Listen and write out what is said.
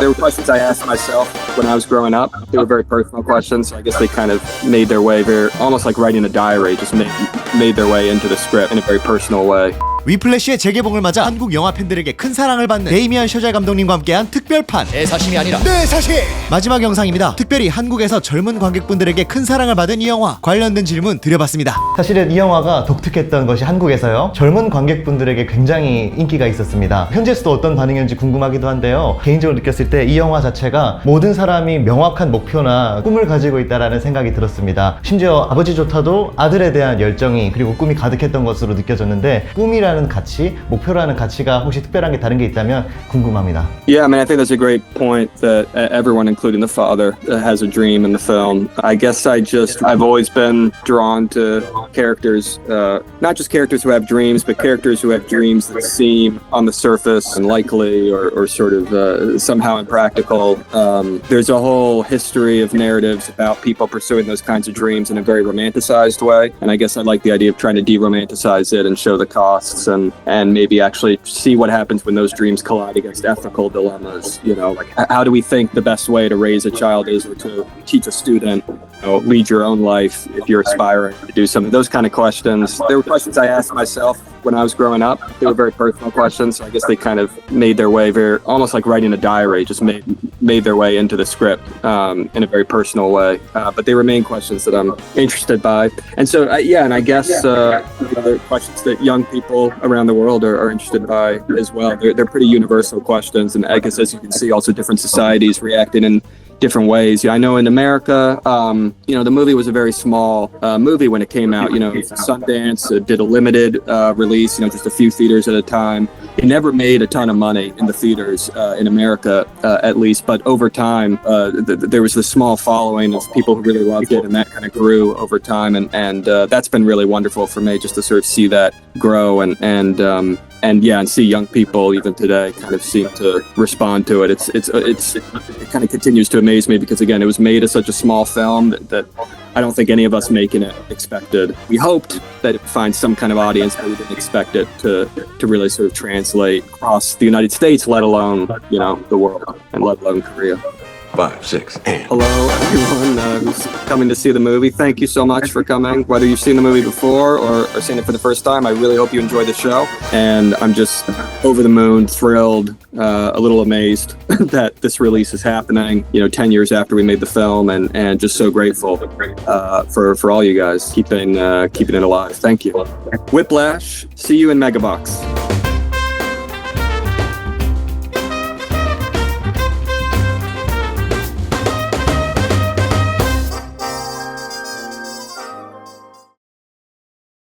There were questions I asked myself when I was growing up. They were very personal questions, so I guess they kind of made their way almost like writing a diary, just made their way into the script in a very personal way. 위플래쉬의 재개봉을 맞아 한국 영화 팬들에게 큰 사랑을 받는 데이미언 셔젤 감독님과 함께한 특별판 애사심이 아니라 네 사심! 마지막 영상입니다. 특별히 한국에서 젊은 관객분들에게 큰 사랑을 받은 이 영화 관련된 질문 드려봤습니다. 사실은 이 영화가 독특했던 것이 한국에서요 젊은 관객분들에게 굉장히 인기가 있었습니다. 현재서도 어떤 반응이었는지 궁금하기도 한데요, 개인적으로 느꼈을 때 이 영화 자체가 모든 사람이 명확한 목표나 꿈을 가지고 있다는 생각이 들었습니다. 심지어 아버지조차도 아들에 대한 열정이 그리고 꿈이 가득했던 것으로 느껴졌는데, 꿈이라는 가치, 목표라는 가치가 혹시 특별한 게 다른 게 있다면 궁금합니다. Yeah, I mean, I think that's a great point that everyone, including the father, has a dream in the film. I guess I've always been drawn to characters, not just characters who have dreams, but characters who have dreams that seem on the surface unlikely or sort of somehow impractical. There's a whole history of narratives about people pursuing those kinds of dreams in a very romanticized way, and I guess I like the idea of trying to de-romanticize it and show the costs and maybe actually see what happens when those dreams collide against ethical dilemmas. You know, like how do we think the best way to raise a child is, or to teach a student, you know, lead your own life if you're aspiring to do something? Those kind of questions. They were questions I asked myself when I was growing up. They were very personal questions, so I guess they kind of made their way almost like writing a diary, just made their way into the script in a very personal way. But they remain questions that I'm interested by. And so, and I guess they're questions that young people around the world are interested by as well. They're pretty universal questions, and I guess as you can see, also different societies reacting in different ways. I know in America, the movie was a very small movie when it came out. Sundance did a limited release, just a few theaters at a time. It never made a ton of money in the theaters in America, at least. But over time, there was this small following of people who really loved it, and that kind of grew over time. And that's been really wonderful for me, just to sort of see that grow and see young people even today kind of seem to respond to it. It kind of continues to amaze me because, again, it was made as such a small film that I don't think any of us making it expected. We hoped that it would find some kind of audience, but we didn't expect it to really sort of translate across the United States, let alone, the world, and let alone Korea. 5, 6, and... Hello, everyone who's coming to see the movie. Thank you so much for coming. Whether you've seen the movie before or seen it for the first time, I really hope you enjoy the show. And I'm just over the moon, thrilled, a little amazed that this release is happening, 10 years after we made the film, and just so grateful for all you guys keeping it alive. Thank you. Whiplash, see you in Megabox.